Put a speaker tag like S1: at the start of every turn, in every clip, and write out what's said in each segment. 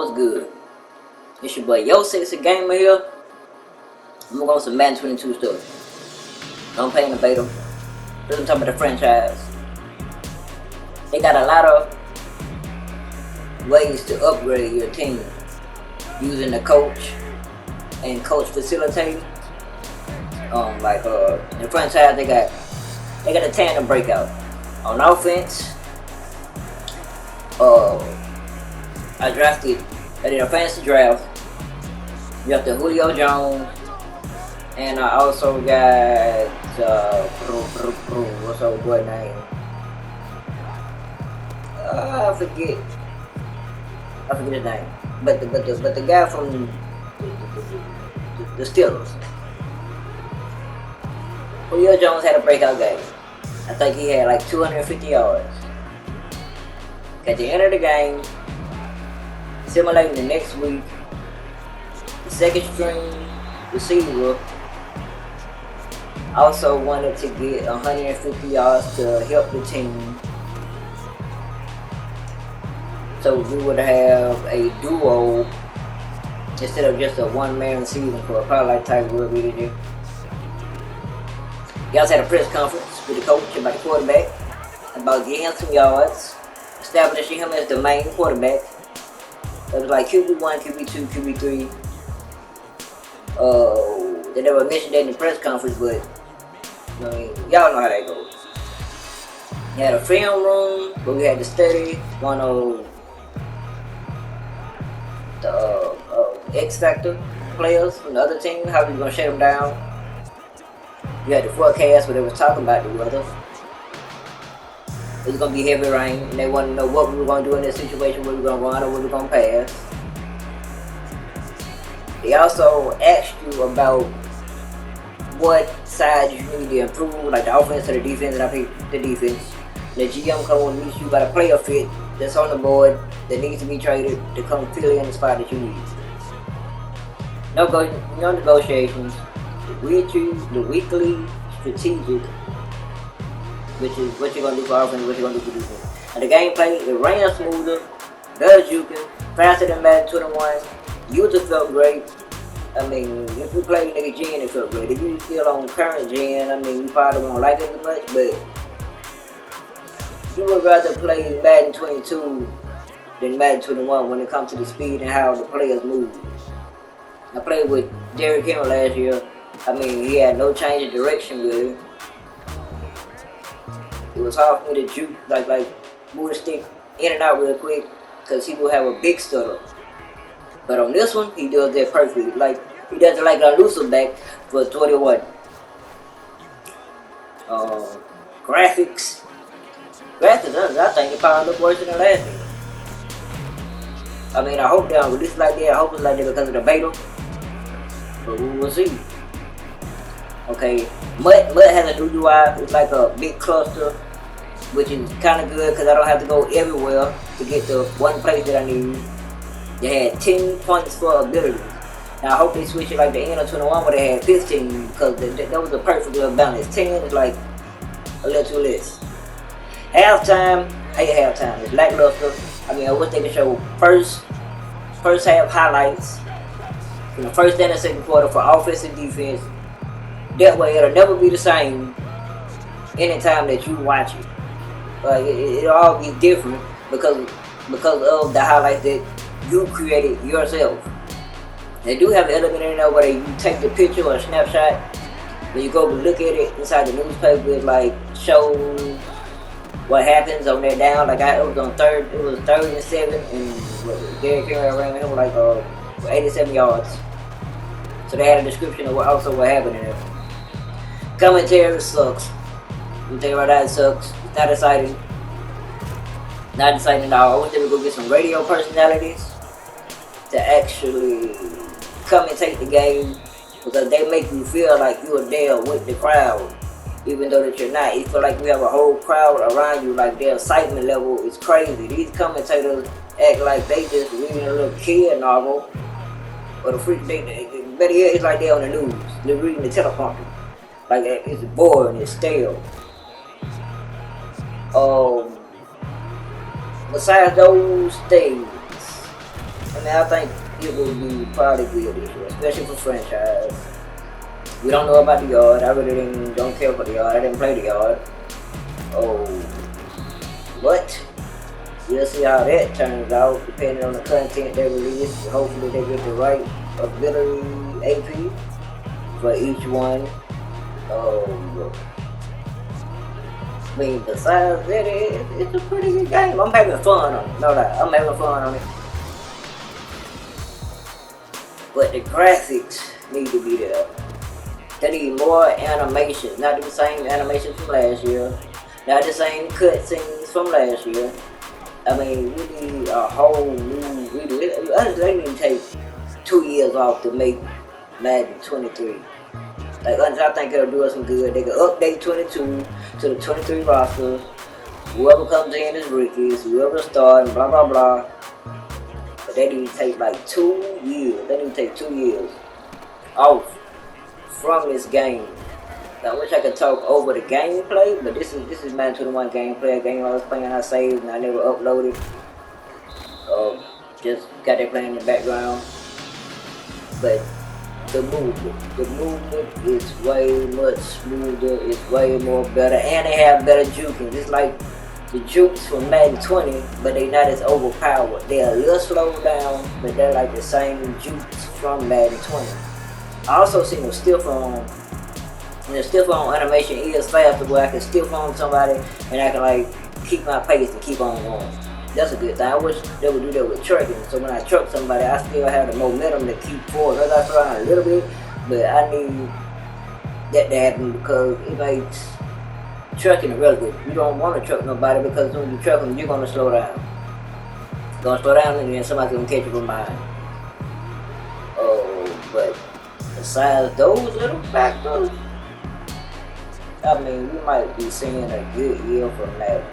S1: what's good? It's your boy Yo Sexy Gamer here. I'm gonna go with some Madden 22 stuff. Don't pay in the beta. This is talking about the franchise. They got a lot of ways to upgrade your team using the coach and coach facilitating. In the franchise they got a tandem breakout. On offense, I did a fantasy draft. Drafted Julio Jones, and I also got what's old boy name? I forget his name. But the guy from the Steelers. Julio Jones had a breakout game. I think he had like 250 yards. At the end of the game, simulating the next week, the second string receiver also wanted to get 150 yards to help the team. So we would have a duo instead of just a one-man receiving for probably like Tiger Woods really did. He also had a press conference with the coach about the quarterback, about getting him some yards, establishing him as the main quarterback. It was like QB1, QB2, QB3. They never mentioned that in the press conference, but y'all know how that goes. We had a film room where we had to study one of the X Factor players from the other team, how we were gonna shut them down. We had the forecast where they was talking about the weather. It was gonna be heavy rain, and they wanted to know what we were gonna do in this situation, where we were gonna run or where we were gonna pass. They also asked you about what side you need to improve, like the offense or the defense, and I picked the defense. The GM come and meet you by a player fit that's on the board that needs to be traded to come fill in the spot that you need. No negotiations. We choose the weekly strategic, which is what you're gonna do for offense and what you're gonna do for defense. And the gameplay, it ran smoother, better juking, faster than Madden 21. User felt great. I mean, if you play nigga Gen, it felt great. If you still on current Gen, I mean, you probably won't like it as much, but you would rather play Madden 22 than Madden 21 when it comes to the speed and how the players move. I played with Derrick Henry last year. I mean, he had no change of direction with him. It was hard for me to juke, like move the stick in and out real quick, because he will have a big stutter. But on this one, he does that perfectly. Like, he does it like a looser back for 21. Graphics, I think it probably look worse than the last one. I mean, I hope they don't release it like that. I hope it's like that because of the beta. But we will see. Okay, Mud has a new UI. It's like a big cluster, which is kind of good because I don't have to go everywhere to get to one place that I need. They had 10 points for abilities. Now I hope they switch it like the end of 21 where they had 15 because that was a perfect little balance. 10 is like a little too less. Halftime, I hate halftime. It's lackluster. I mean, I wish they could show first half highlights from the first and the second quarter for offense and defense. That way it'll never be the same anytime that you watch it. It'll all be different because of the highlights that you created yourself. They do have an element in there where you take the picture or a snapshot, when you go look at it inside the newspaper, it like shows what happens on that down. Like it was on third and 7, and Derrick Henry ran him like 87 yards. So they had a description of what happened in there. Commentary sucks. You think about that, it sucks. It's not exciting. Not exciting at all. I wish they would go get some radio personalities to actually commentate the game, because they make you feel like you're there with the crowd, even though that you're not. You feel like you have a whole crowd around you, like their excitement level is crazy. These commentators act like they just reading a little kid novel, or the freak. Better yet, it's like they're on the news. They're reading the teleprompter. Like it's boring, it's stale. Besides those things, mean, I think it will be probably good this year, especially for franchise. We don't know about the yard. I really don't care for the yard. I didn't play the yard. Oh, what? We'll see how that turns out, depending on the content they release. Hopefully they get the right ability AP for each one. I mean, besides that, it's a pretty good game. I'm having fun on it. No doubt, I'm having fun on it. But the graphics need to be there. They need more animation, not the same animation from last year, not the same cutscenes from last year. I mean, we need a whole new redo. They need to take 2 years off to make Madden 23. Like, I think it'll do us some good. They can update 22 to the 23 roster. Whoever comes in is rookies, whoever starts, blah blah blah. But they need to take like 2 years. They need to take 2 years off from this game. I wish I could talk over the gameplay, but this is Madden 21 gameplay. A game I was playing, I saved and I never uploaded. Just got that playing in the background. But the movement is way much smoother. It's way more better, and they have better juking. It's like the jukes from Madden 20, but they're not as overpowered. They're a little slowed down, but they're like the same jukes from Madden 20. I also seen them stiff arm. And the stiff arm animation is faster, where I can stiff arm somebody and I can like keep my pace and keep on going. That's a good thing. I wish they would do that with trucking. So when I truck somebody, I still have the momentum to keep forward. I got around a little bit, but I need that to happen because it makes trucking relevant. You don't want to truck nobody because when you truck them, you're going to slow down. You're going to slow down and then somebody's going to catch you from behind. Oh, but besides those little factors, I mean, we might be seeing a good year from Madden.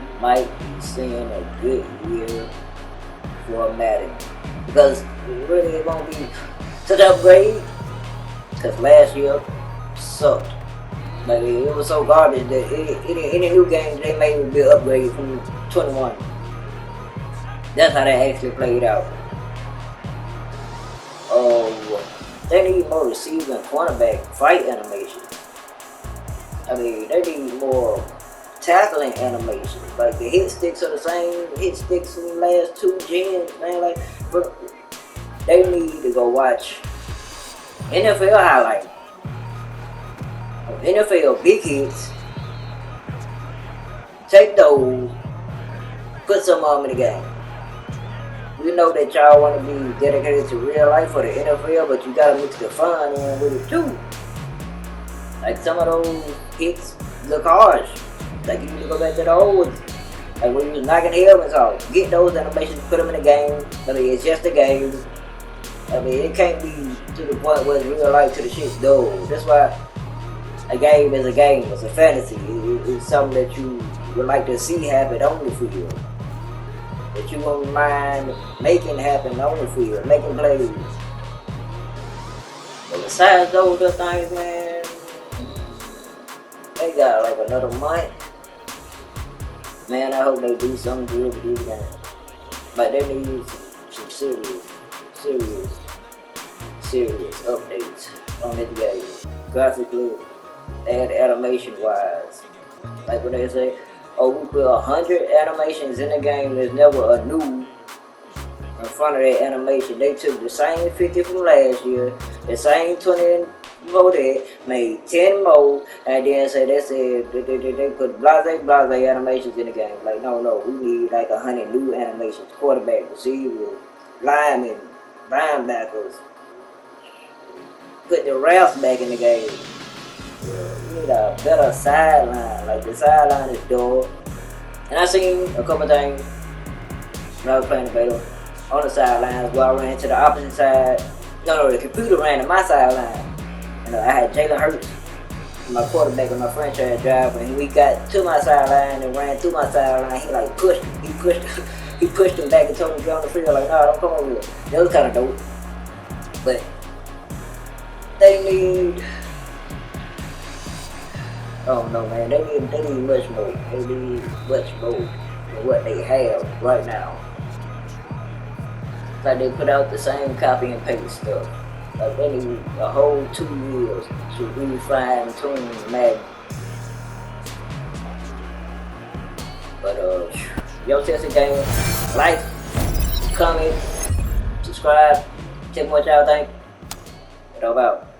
S1: We might be seeing a good year for Madden. Because it really won't be such an upgrade. Because last year sucked. Like, it was so garbage that any new game they made would be an upgrade from 21. That's how they actually played out. They need more receiver and cornerback fight animation. I mean, they need more tackling animation. Like, the hit sticks are the same hit sticks from the last 2 gens, man. Like, they need to go watch NFL highlight. NFL big hits. Take those, put some of them in the game. We know that y'all want to be dedicated to real life for the NFL, but you gotta mix the fun in with it too. Like, some of those hits look harsh. Like, you need to go back to the old ones. Like when you was knocking helmets off. Get those animations, put them in the game. I mean, it's just a game. I mean, it can't be to the point where it's real life to the shit's dull. That's why a game is a game. It's a fantasy. It's something that you would like to see happen on the field. That you won't mind making happen on the field, making plays. But besides those other things, man, they got like another month. Man, I hope they do something good with these games. Like, they need some serious updates on this game. Graphically and animation wise. Like when they say, oh, we put 100 animations in the game, there's never a new in front of that animation. They took the same 50 from last year, the same 20 more that, made 10 more, and then they said they put blase animations in the game. Like, no, we need like 100 new animations. Quarterback, receiver, linemen, linebackers. Put the refs back in the game. You need a better sideline. Like, the sideline is dull. And I seen a couple things when I was playing the beta on the sidelines where I ran to the opposite side. No, the computer ran to my sideline. And I had Jalen Hurts, my quarterback on my franchise drive, and we got to my sideline and ran through my sideline. He like pushed him. He pushed him back and told him to get on the field. Like, no, don't come over here. That was kind of dope. But they need, oh no, man, they need much more. They need much more than what they have right now. Like they put out the same copy and paste stuff. Like they need a whole 2 years to refine tune Madden. But yo, Tessie Gamer, like, comment, subscribe, tell me what y'all think. It all about.